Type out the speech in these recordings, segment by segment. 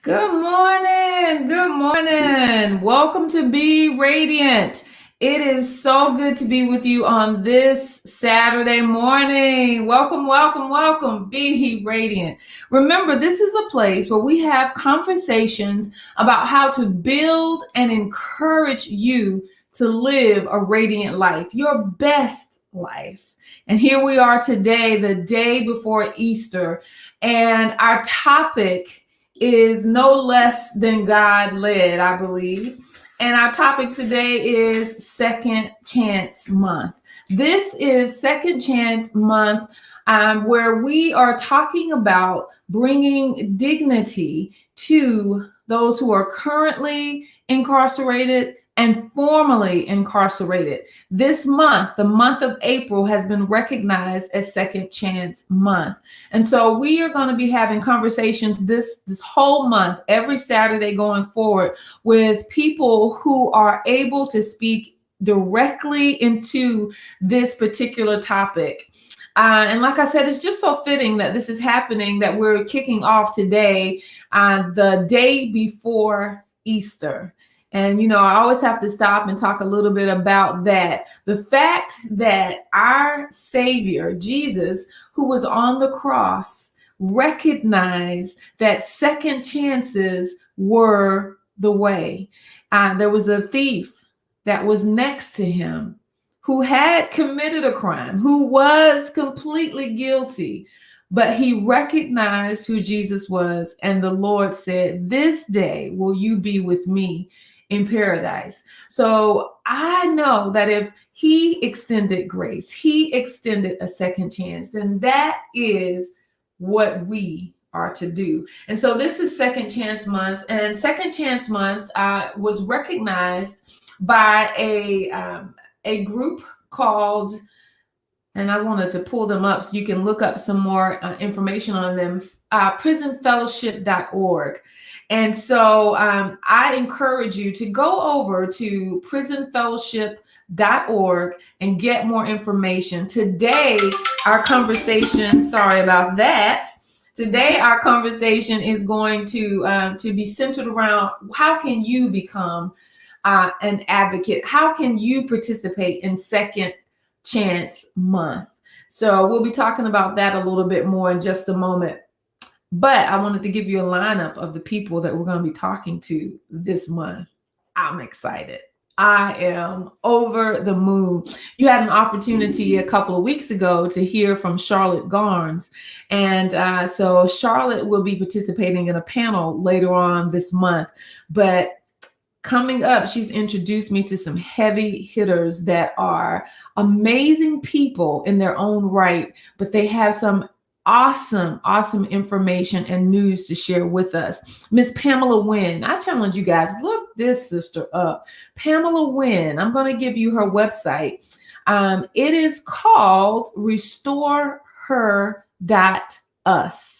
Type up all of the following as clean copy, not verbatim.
Good morning. Good morning. Welcome to Be Radiant. It is so good to be with you on this Saturday morning. Welcome, welcome, welcome. Be Radiant. Remember, this is a place where we have conversations about how to build and encourage you to live a radiant life, your best life. And here we are today, the day before Easter, and our topic is no less than God led, I believe. And our topic today is Second Chance Month. This is Second Chance Month, where we are talking about bringing dignity to those who are currently incarcerated and formerly incarcerated. This month, the month of April, has been recognized as Second Chance Month. And so we are going to be having conversations this whole month, every Saturday going forward, with people who are able to speak directly into this particular topic. And like I said, it's just so fitting that this is happening, that we're kicking off today, the day before Easter. And, I always have to stop and talk a little bit about that. The fact that our Savior, Jesus, who was on the cross, recognized that second chances were the way. There was a thief that was next to him who had committed a crime, who was completely guilty, but he recognized who Jesus was. And the Lord said, "This day will you be with me in paradise." So I know that if he extended grace, he extended a second chance, then that is what we are to do. And so this is Second Chance Month, and Second Chance Month was recognized by a group called, and I wanted to pull them up so you can look up some more information on them, prisonfellowship.org. And so I encourage you to go over to prisonfellowship.org and get more information. Today, our conversation, sorry about that. Today, our conversation is going to be centered around how can you become an advocate? How can you participate in Second Chance Month? So we'll be talking about that a little bit more in just a moment. But I wanted to give you a lineup of the people that we're going to be talking to this month. I'm excited. I am over the moon. You had an opportunity a couple of weeks ago to hear from Charlotte Garnes. And so Charlotte will be participating in a panel later on this month. But coming up, she's introduced me to some heavy hitters that are amazing people in their own right, but they have some awesome information and news to share with us. Miss Pamela Wynn, I challenge you guys, look this sister up. Pamela Wynn, I'm going to give you her website. It is called restoreher.us.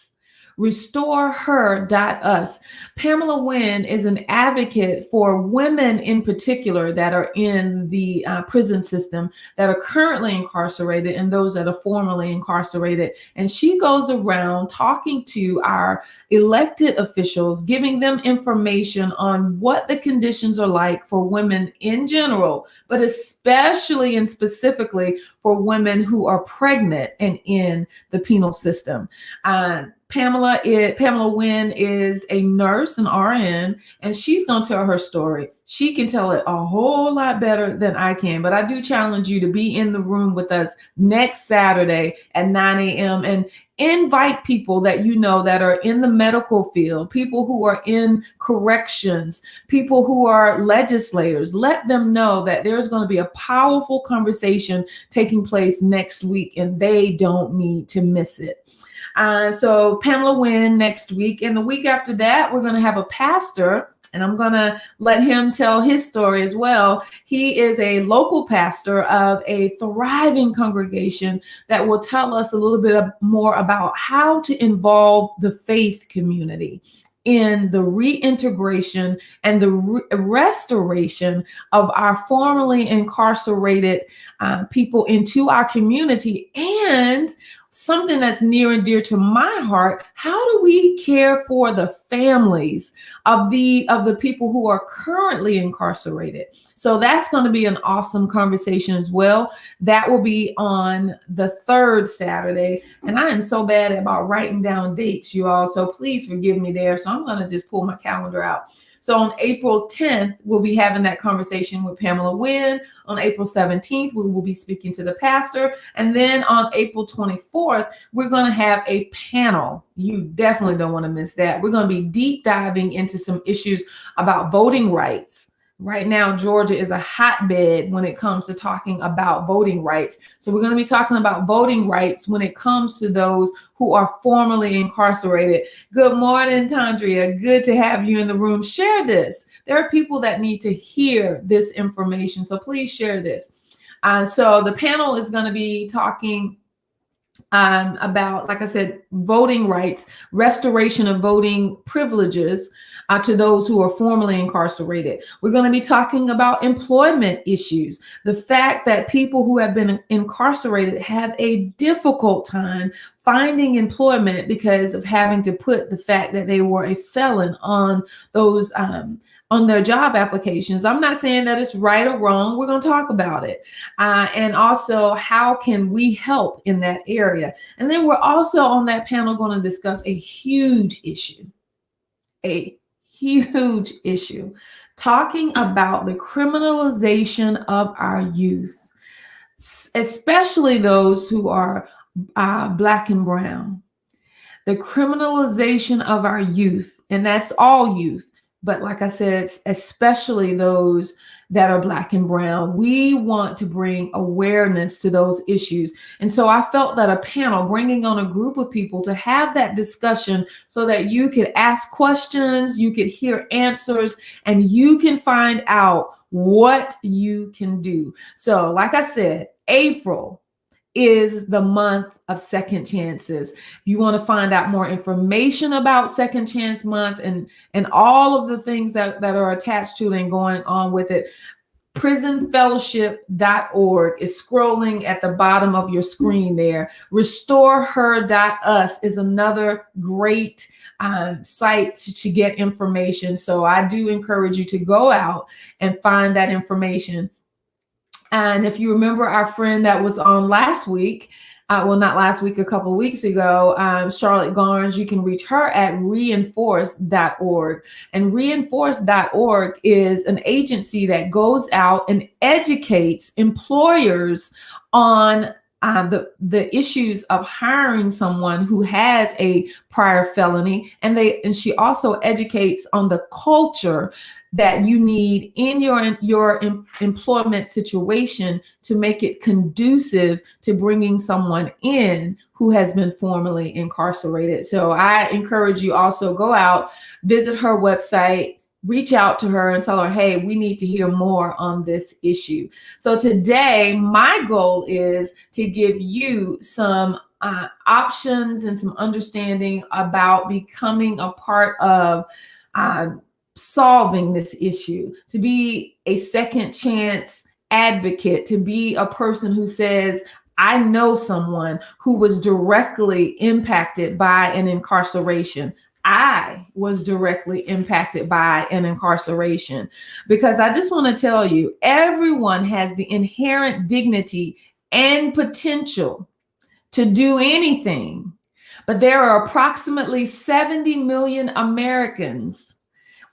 restoreher.us. Pamela Wynn is an advocate for women in particular that are in the prison system, that are currently incarcerated, and those that are formerly incarcerated. And she goes around talking to our elected officials, giving them information on what the conditions are like for women in general, but especially and specifically for women who are pregnant and in the penal system. Pamela Wynn is a nurse, an RN, and she's going to tell her story. She can tell it a whole lot better than I can, but I do challenge you to be in the room with us next Saturday at 9 a.m. and invite people that you know that are in the medical field, people who are in corrections, people who are legislators. Let them know that there's going to be a powerful conversation taking place next week, and they don't need to miss it. So Pamela Wynn next week. And the week after that, we're going to have a pastor, and I'm going to let him tell his story as well. He is a local pastor of a thriving congregation that will tell us a little bit more about how to involve the faith community in the reintegration and the restoration of our formerly incarcerated people into our community. And something that's near and dear to my heart, how do we care for the families of the people who are currently incarcerated. So that's going to be an awesome conversation as well. That will be on the third Saturday. And I am so bad about writing down dates, you all. So please forgive me there. So I'm going to just pull my calendar out. So on April 10th, we'll be having that conversation with Pamela Wynn. On April 17th, we will be speaking to the pastor. And then on April 24th, we're going to have a panel. You definitely don't want to miss that. We're going to be deep diving into some issues about voting rights. Right now, Georgia is a hotbed when it comes to talking about voting rights. So we're going to be talking about voting rights when it comes to those who are formerly incarcerated. Good morning, Tandria. Good to have you in the room. Share this. There are people that need to hear this information. So please share this. So the panel is going to be talking about, like I said, voting rights, restoration of voting privileges to those who are formerly incarcerated. We're going to be talking about employment issues, the fact that people who have been incarcerated have a difficult time finding employment because of having to put the fact that they were a felon on those on their job applications. I'm not saying that it's right or wrong. We're going to talk about it. And also, how can we help in that area? And then we're also on that panel going to discuss a huge issue, talking about the criminalization of our youth, especially those who are Black and brown. The criminalization of our youth, and that's all youth. But like I said, especially those that are Black and brown. We want to bring awareness to those issues. And so I felt that a panel, bringing on a group of people to have that discussion so that you could ask questions, you could hear answers, and you can find out what you can do. So like I said, April is the month of second chances. If you want to find out more information about Second Chance Month and all of the things that are attached to it and going on with it, prisonfellowship.org is scrolling at the bottom of your screen there. Restoreher.us is another great site to get information. So I do encourage you to go out and find that information. And if you remember our friend that was on last week, not last week, a couple of weeks ago, Charlotte Garnes, you can reach her at reinforce.org. And reinforce.org is an agency that goes out and educates employers on the issues of hiring someone who has a prior felony. And she also educates on the culture that you need in your employment situation to make it conducive to bringing someone in who has been formerly incarcerated. So I encourage you also go out, visit her website, reach out to her and tell her, hey, we need to hear more on this issue. So today, my goal is to give you some options and some understanding about becoming a part of solving this issue, to be a second chance advocate, to be a person who says, I know someone who was directly impacted by an incarceration. I was directly impacted by an incarceration, because I just want to tell you, everyone has the inherent dignity and potential to do anything, but there are approximately 70 million Americans.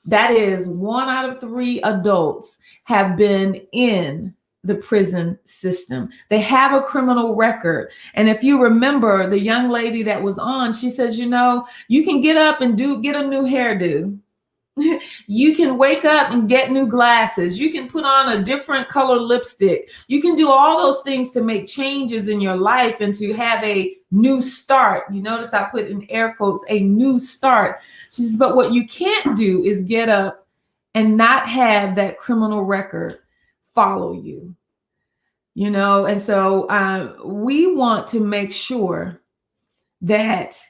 That is 1 out of 3 adults have been in the prison system. They have a criminal record. And if you remember the young lady that was on, she says, you know, you can get up and get a new hairdo. You can wake up and get new glasses. You can put on a different color lipstick. You can do all those things to make changes in your life and to have a new start. You notice I put in air quotes, a new start. She says, but what you can't do is get up and not have that criminal record follow you. You know, and so we want to make sure that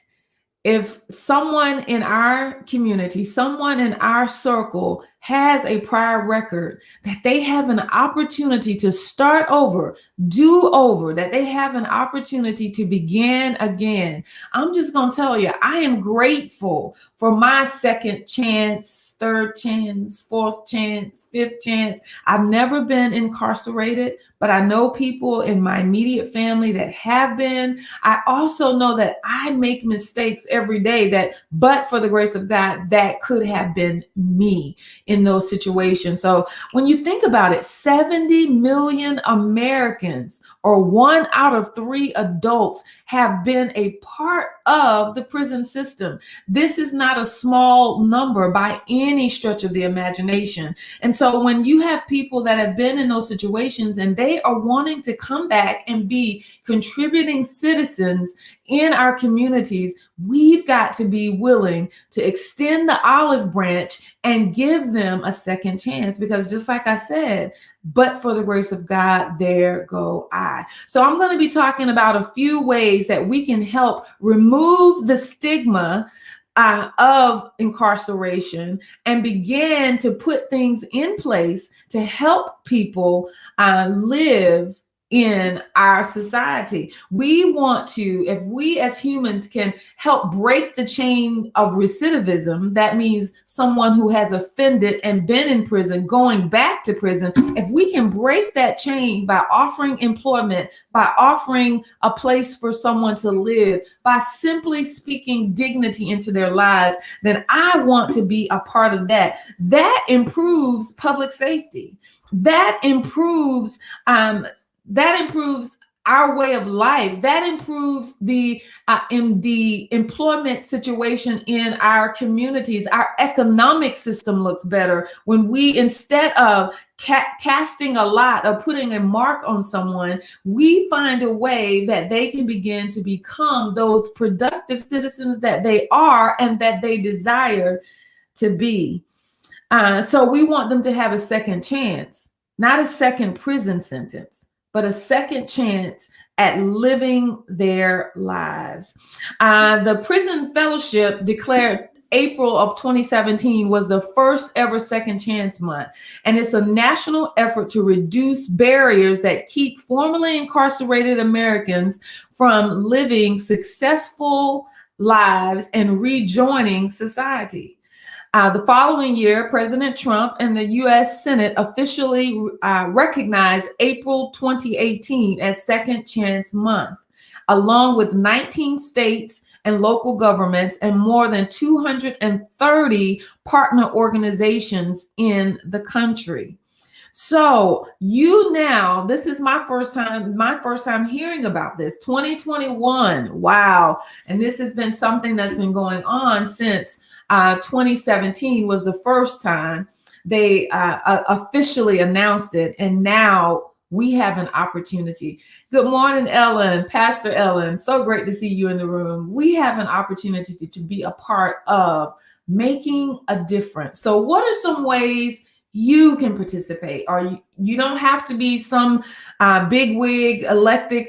if someone in our community, someone in our circle has a prior record, that they have an opportunity to start over, do over, that they have an opportunity to begin again. I'm just going to tell you, I am grateful for my second chance, third chance, fourth chance, fifth chance. I've never been incarcerated, but I know people in my immediate family that have been. I also know that I make mistakes every day that, but for the grace of God, that could have been me in those situations. So when you think about it, 70 million Americans, or 1 out of 3 adults, have been a part of the prison system. This is not a small number by any stretch of the imagination. And so when you have people that have been in those situations and they are wanting to come back and be contributing citizens in our communities, we've got to be willing to extend the olive branch and give them a second chance, because just like I said, but for the grace of God, there go I. So I'm going to be talking about a few ways that we can help remove the stigma of incarceration and begin to put things in place to help people live in our society. We want to, if we as humans can help break the chain of recidivism, that means someone who has offended and been in prison going back to prison, if we can break that chain by offering employment, by offering a place for someone to live, by simply speaking dignity into their lives, then I want to be a part of that. That improves public safety. That improves our way of life. That improves in the employment situation in our communities. Our economic system looks better when we, instead of casting a lot or putting a mark on someone, we find a way that they can begin to become those productive citizens that they are and that they desire to be. So we want them to have a second chance, not a second prison sentence, but a second chance at living their lives. The Prison Fellowship declared April of 2017 was the first ever Second Chance Month. And it's a national effort to reduce barriers that keep formerly incarcerated Americans from living successful lives and rejoining society. The following year, President Trump and the U.S. Senate officially recognized April 2018 as Second Chance Month, along with 19 states and local governments and more than 230 partner organizations in the country. So this is my first time hearing about this. 2021, wow. And this has been something that's been going on since 2017 was the first time they officially announced it. And now we have an opportunity. Good morning, Ellen, Pastor Ellen. So great to see you in the room. We have an opportunity to be a part of making a difference. So what are some ways you can participate? Or you don't have to be some bigwig elected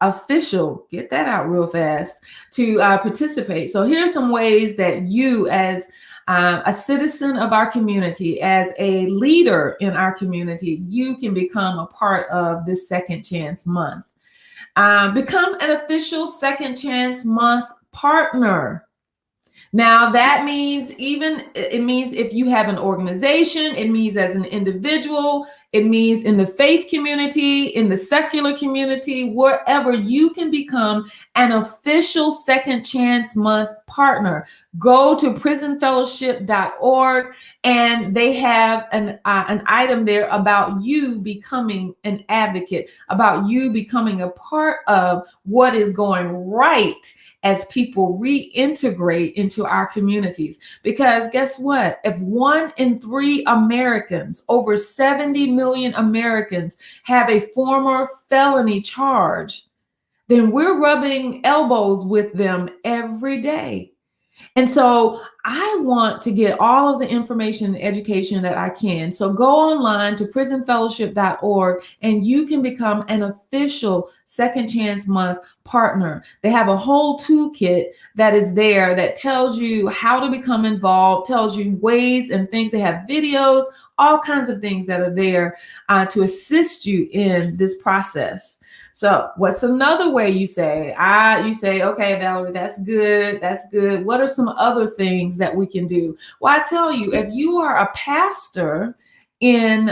official, get that out real fast, to participate. So here are some ways that you, as a citizen of our community, as a leader in our community, you can become a part of this Second Chance Month. Become an official Second Chance Month partner. Now that means it means if you have an organization, it means as an individual, it means in the faith community, in the secular community, wherever you can become an official Second Chance Month partner. Go to prisonfellowship.org and they have an item there about you becoming an advocate, about you becoming a part of what is going right as people reintegrate into our communities. Because guess what? If 1 in 3 Americans, over 70 million Americans, have a former felony charge, then we're rubbing elbows with them every day. And so I want to get all of the information and education that I can. So go online to prisonfellowship.org and you can become an official Second Chance Month partner. They have a whole toolkit that is there that tells you how to become involved, tells you ways and things. They have videos, all kinds of things that are there to assist you in this process. So what's another way you say? You say, okay, Valerie, that's good. That's good. What are some other things that we can do? Well, I tell you, if you are a pastor in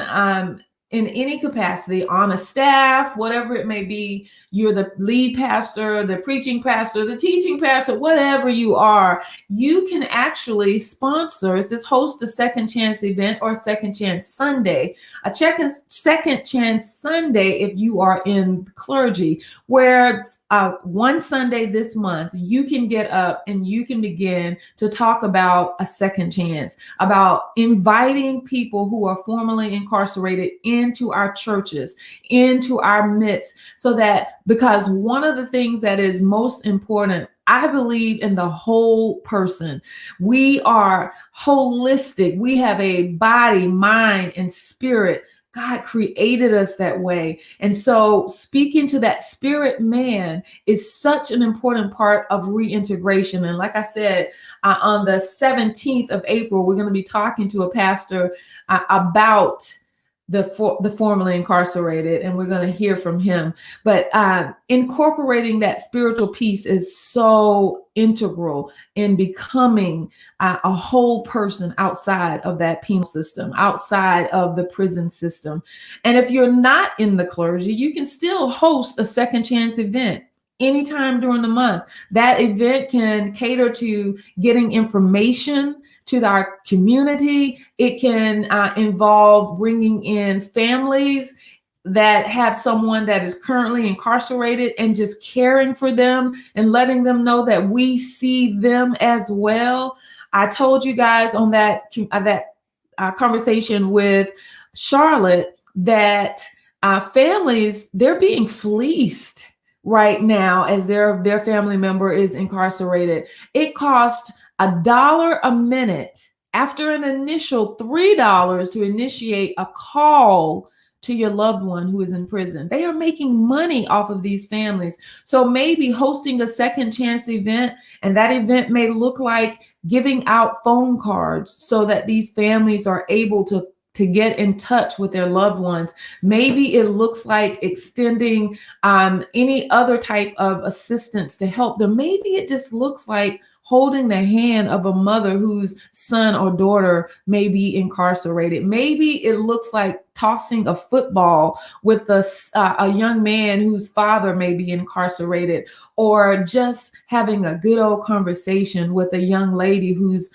any capacity, on a staff, whatever it may be, you're the lead pastor, the preaching pastor, the teaching pastor, whatever you are, you can actually sponsor, it says host a Second Chance event or Second Chance Sunday. A Second Chance Sunday if you are in clergy, where one Sunday this month, you can get up and you can begin to talk about a second chance, about inviting people who are formerly incarcerated into our churches, into our midst, so that, because one of the things that is most important, I believe in the whole person. We are holistic. We have a body, mind, and spirit. God created us that way. And so speaking to that spirit man is such an important part of reintegration. And like I said, on the 17th of April, we're going to be talking to a pastor about the formerly incarcerated, and we're going to hear from him. But incorporating that spiritual piece is so integral in becoming a whole person outside of that penal system, outside of the prison system. And if you're not in the clergy, you can still host a second chance event anytime during the month. That event can cater to getting information to our community. It can involve bringing in families that have someone that is currently incarcerated and just caring for them and letting them know that we see them as well. I told you guys on that conversation with Charlotte that families, they're being fleeced right now as their family member is incarcerated. It costs $1 a minute after an initial $3 to initiate a call to your loved one who is in prison. They are making money off of these families. So maybe hosting a second chance event, and that event may look like giving out phone cards so that these families are able to get in touch with their loved ones. Maybe it looks like extending any other type of assistance to help them. Maybe it just looks like holding the hand of a mother whose son or daughter may be incarcerated. Maybe it looks like tossing a football with a young man whose father may be incarcerated, or just having a good old conversation with a young lady whose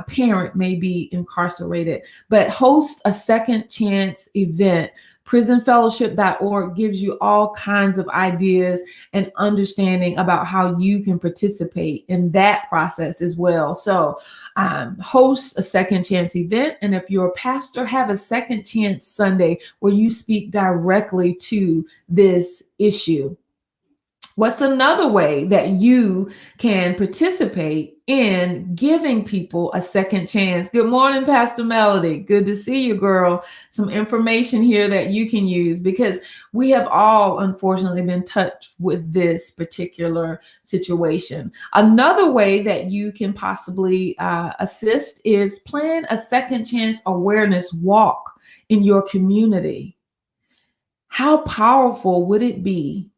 parent may be incarcerated. But host a second chance event. Prisonfellowship.org gives you all kinds of ideas and understanding about how you can participate in that process as well. So host a second chance event. And if you're a pastor, have a second chance Sunday where you speak directly to this issue. What's another way that you can participate in giving people a second chance? Good morning, Pastor Melody. Good to see you, girl. Some information here that you can use, because we have all, unfortunately, been touched with this particular situation. Another way that you can possibly assist is plan a second chance awareness walk in your community. How powerful would it be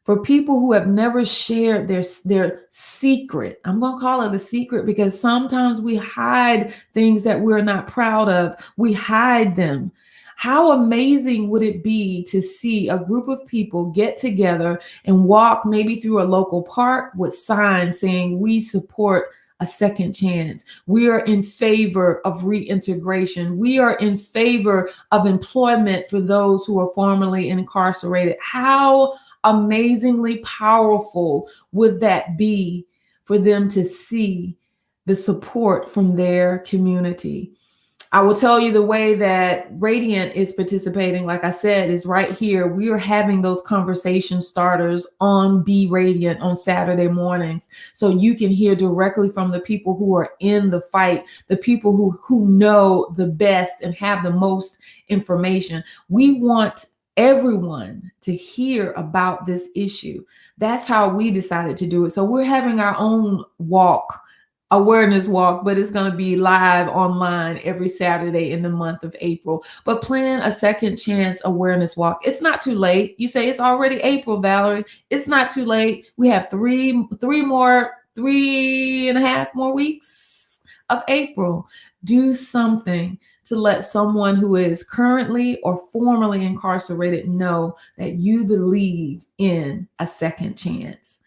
for people who have never shared their secret? I'm going to call it a secret because sometimes we hide things that we're not proud of. We hide them. How amazing would it be to see a group of people get together and walk maybe through a local park with signs saying, "We support a second chance. We are in favor of reintegration. We are in favor of employment for those who are formerly incarcerated." How amazingly powerful would that be for them to see the support from their community? I will tell you the way that Radiant is participating, like I said, is right here. We are having those conversation starters on Be Radiant on Saturday mornings. So you can hear directly from the people who are in the fight, the people who know the best and have the most information. We want everyone to hear about this issue. That's how we decided to do it. So we're having our own awareness walk, but it's going to be live online every Saturday in the month of April. But plan a second chance awareness walk. It's not too late. You say it's already April, Valerie. It's not too late. We have 3.5 more weeks of April. Do something to let someone who is currently or formerly incarcerated know that you believe in a second chance.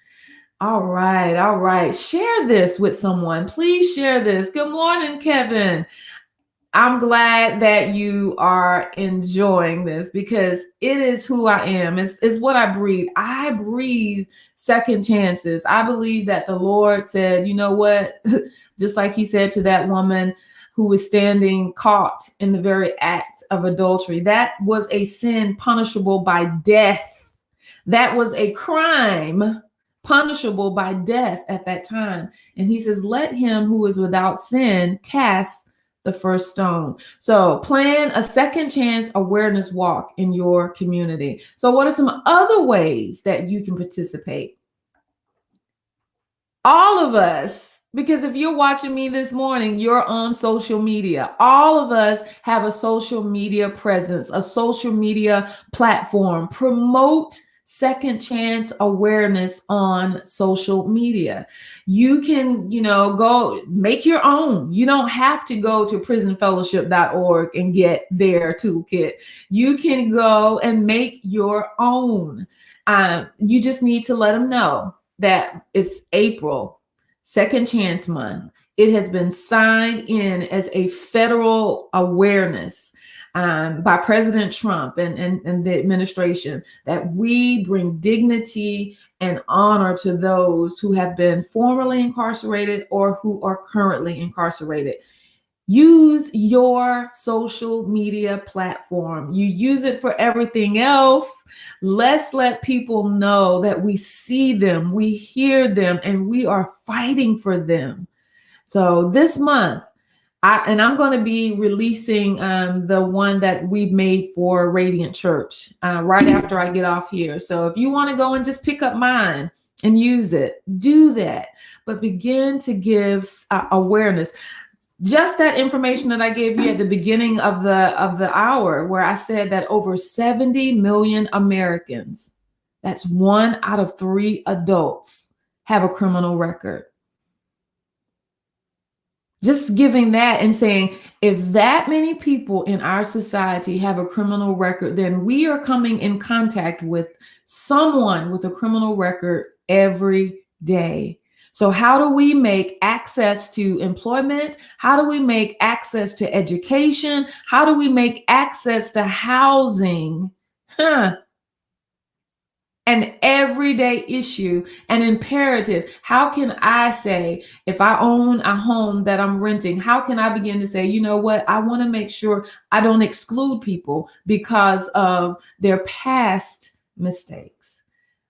All right. Share this with someone. Please share this. Good morning, Kevin. I'm glad that you are enjoying this because it is who I am. It's what I breathe. I breathe second chances. I believe that the Lord said, you know what? Just like he said to that woman who was standing caught in the very act of adultery, that was a sin punishable by death. That was a crime punishable by death at that time. And he says, let him who is without sin cast the first stone. So plan a second chance awareness walk in your community. So what are some other ways that you can participate? All of us, because if you're watching me this morning, you're on social media. All of us have a social media presence, a social media platform. Promote second chance awareness on social media. You can, go make your own. You don't have to go to prisonfellowship.org and get their toolkit. You can go and make your own. You just need to let them know that it's April, Second Chance Month. It has been signed in as a federal awareness by President Trump and the administration, that we bring dignity and honor to those who have been formerly incarcerated or who are currently incarcerated. Use your social media platform. You use it for everything else. Let's let people know that we see them, we hear them, and we are fighting for them. So this month, I'm going to be releasing the one that we've made for Radiant Church right after I get off here. So if you want to go and just pick up mine and use it, do that. But begin to give awareness. Just that information that I gave you at the beginning of the hour, where I said that over 70 million Americans, that's 1 out of 3 adults, have a criminal record. Just giving that and saying, if that many people in our society have a criminal record, then we are coming in contact with someone with a criminal record every day. So how do we make access to employment? How do we make access to education? How do we make access to housing? An everyday issue, an imperative. How can I say, if I own a home that I'm renting, how can I begin to say, you know what, I want to make sure I don't exclude people because of their past mistakes.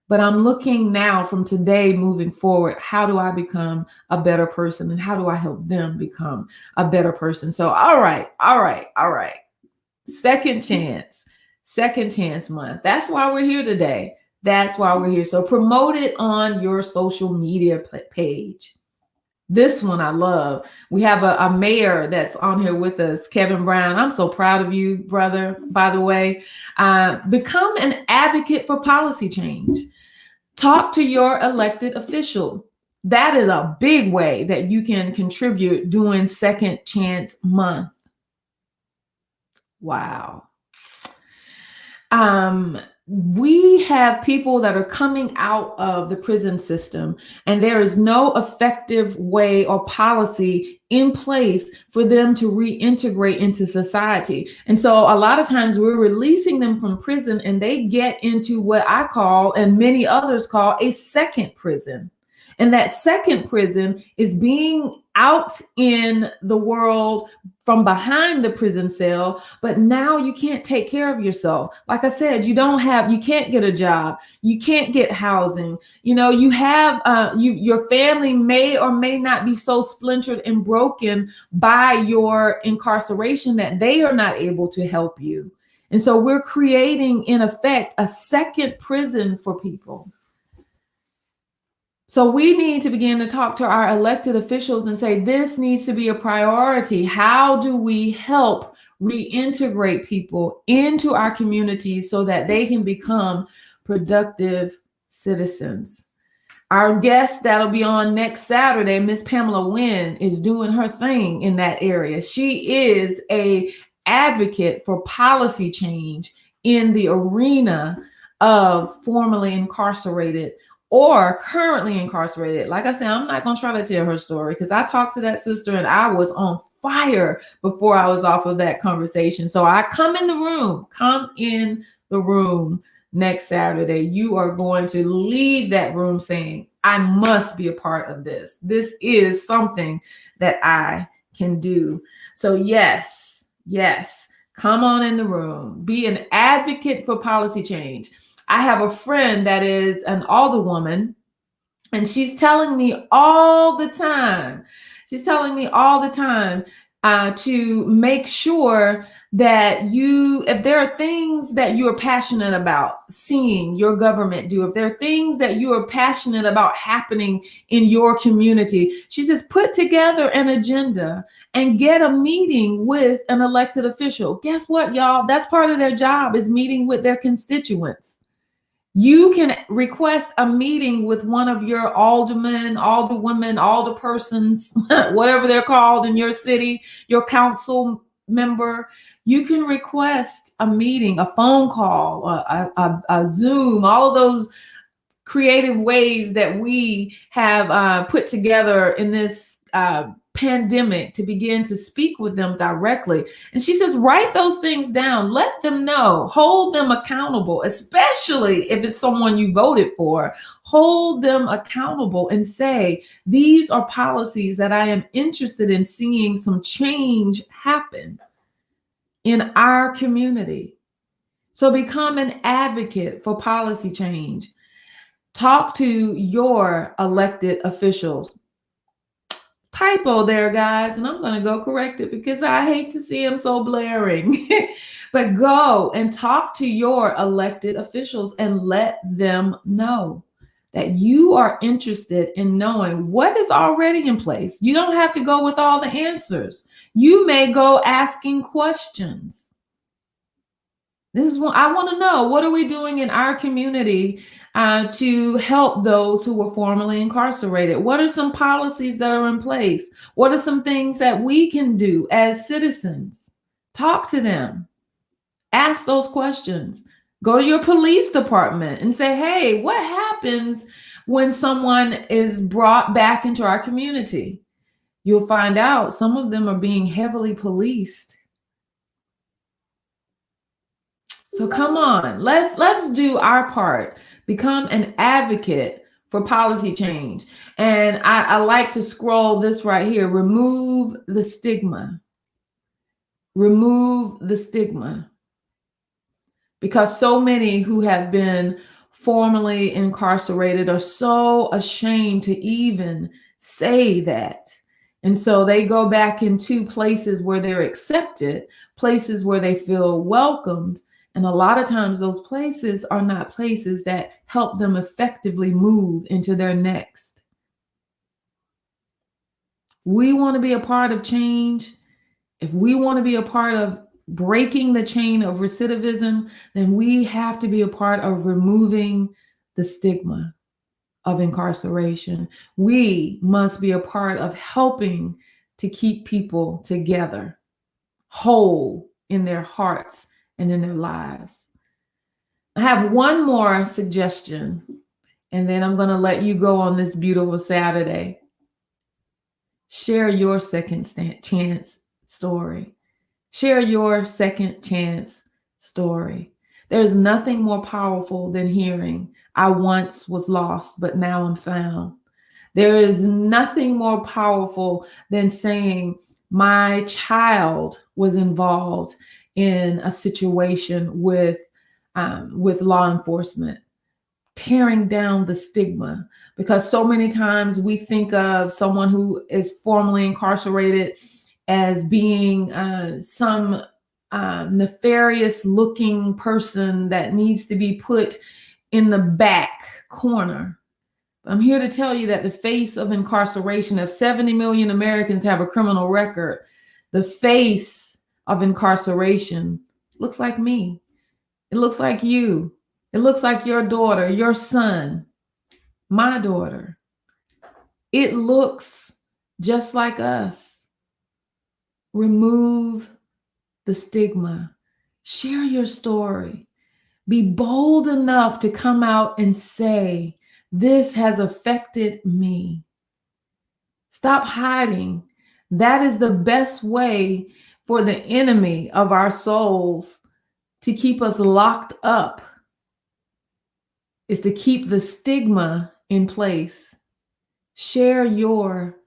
But I'm looking now from today moving forward, how do I become a better person and how do I help them become a better person? So, all right. Second chance month. That's why we're here today. That's why we're here. So promote it on your social media page. This one I love. We have a mayor that's on here with us, Kevin Brown. I'm so proud of you, brother, by the way. Become an advocate for policy change. Talk to your elected official. That is a big way that you can contribute during Second Chance Month. Wow. We have people that are coming out of the prison system, and there is no effective way or policy in place for them to reintegrate into society. And so a lot of times we're releasing them from prison and they get into what I call, and many others call, a second prison. And that second prison is being out in the world from behind the prison cell, but now you can't take care of yourself. Like I said, you can't get a job, you can't get housing. Your family may or may not be so splintered and broken by your incarceration that they are not able to help you. And so we're creating, in effect, a second prison for people. So we need to begin to talk to our elected officials and say, this needs to be a priority. How do we help reintegrate people into our communities so that they can become productive citizens? Our guest that'll be on next Saturday, Miss Pamela Wynn, is doing her thing in that area. She is an advocate for policy change in the arena of formerly incarcerated or currently incarcerated. Like I said, I'm not going to try to tell her story because I talked to that sister and I was on fire before I was off of that conversation. So come in the room next Saturday. You are going to leave that room saying, I must be a part of this. This is something that I can do. So yes, come on in the room. Be an advocate for policy change. I have a friend that is an alderwoman, and she's telling me all the time to make sure that if there are things that you are passionate about seeing your government do, if there are things that you are passionate about happening in your community, she says, put together an agenda and get a meeting with an elected official. Guess what, y'all? That's part of their job, is meeting with their constituents. You can request a meeting with one of your aldermen, alderwomen, alderpersons, whatever they're called in your city, your council member. You can request a meeting, a phone call, a Zoom, all of those creative ways that we have put together in this pandemic to begin to speak with them directly. And she says, write those things down, let them know, hold them accountable, especially if it's someone you voted for. Hold them accountable and say, these are policies that I am interested in seeing some change happen in our community. So become an advocate for policy change. Talk to your elected officials. Typo there, guys, and I'm going to go correct it because I hate to see them so blaring. But go and talk to your elected officials and let them know that you are interested in knowing what is already in place. You don't have to go with all the answers. You may go asking questions. This is what I want to know. What are we doing in our community to help those who were formerly incarcerated? What are some policies that are in place? What are some things that we can do as citizens? Talk to them. Ask those questions. Go to your police department and say, hey, what happens when someone is brought back into our community? You'll find out some of them are being heavily policed. So come on, let's do our part. Become an advocate for policy change. And I like to scroll this right here. Remove the stigma. Remove the stigma. Because so many who have been formerly incarcerated are so ashamed to even say that. And so they go back into places where they're accepted, places where they feel welcomed. And a lot of times those places are not places that help them effectively move into their next. We want to be a part of change. If we want to be a part of breaking the chain of recidivism, then we have to be a part of removing the stigma of incarceration. We must be a part of helping to keep people together, whole in their hearts and in their lives. I have one more suggestion, and then I'm going to let you go on this beautiful Saturday. Share your second chance story. Share your second chance story. There's nothing more powerful than hearing, I once was lost, but now I'm found. There is nothing more powerful than saying, my child was involved in a situation with law enforcement, tearing down the stigma. Because so many times we think of someone who is formerly incarcerated as being some nefarious looking person that needs to be put in the back corner. I'm here to tell you that the face of incarceration, if 70 million Americans have a criminal record, the face of incarceration looks like me. It looks like you. It looks like your daughter, your son, my daughter. It looks just like us. Remove the stigma. Share your story. Be bold enough to come out and say, this has affected me. Stop hiding. That is the best way for the enemy of our souls to keep us locked up, is to keep the stigma in place. Share your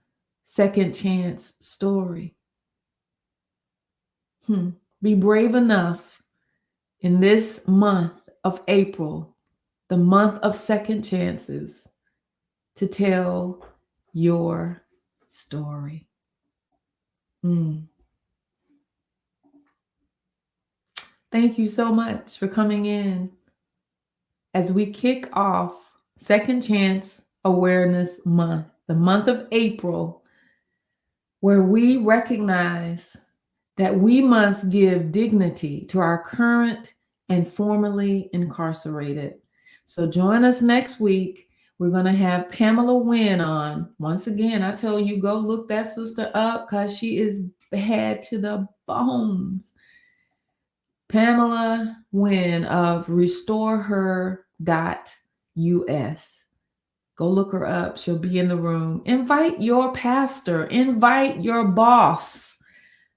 second chance story. Be brave enough in this month of April, the month of second chances, to tell your story. Thank you so much for coming in as we kick off Second Chance Awareness Month, the month of April, where we recognize that we must give dignity to our current and formerly incarcerated. So join us next week. We're going to have Pamela Wynn on. Once again, I tell you, go look that sister up because she is bad to the bones. Pamela Wynn of restoreher.us. Go look her up. She'll be in the room. Invite your pastor. Invite your boss.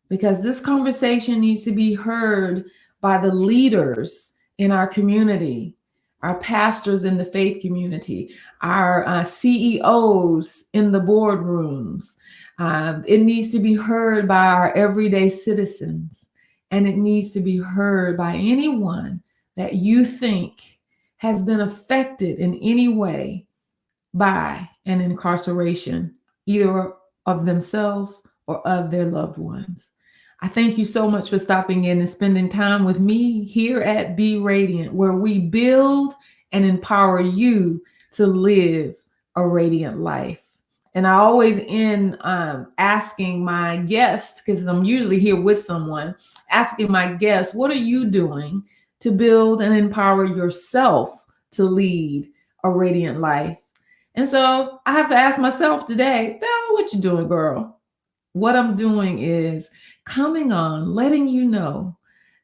Because this conversation needs to be heard by the leaders in our community, our pastors in the faith community, our CEOs in the boardrooms. It needs to be heard by our everyday citizens, and it needs to be heard by anyone that you think has been affected in any way by an incarceration, either of themselves or of their loved ones. I thank you so much for stopping in and spending time with me here at Be Radiant, where we build and empower you to live a radiant life. And I always end asking my guests, because I'm usually here with someone, asking my guests, what are you doing to build and empower yourself to lead a radiant life? And so I have to ask myself today, Bella, what you doing, girl? What I'm doing is coming on, letting you know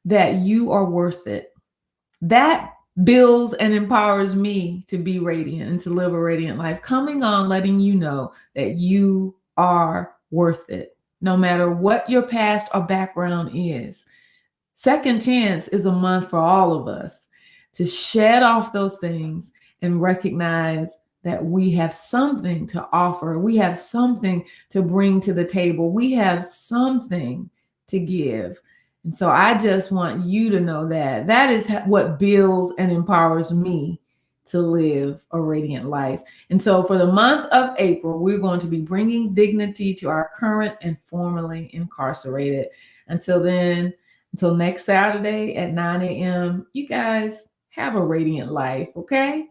that you are worth it. That builds and empowers me to be radiant and to live a radiant life. Coming on, letting you know that you are worth it, no matter what your past or background is. Second Chance is a month for all of us to shed off those things and recognize that we have something to offer. We have something to bring to the table. We have something to give. And so I just want you to know that that is what builds and empowers me to live a radiant life. And so for the month of April, we're going to be bringing dignity to our current and formerly incarcerated. Until then, until next Saturday at 9 a.m., you guys have a radiant life, okay?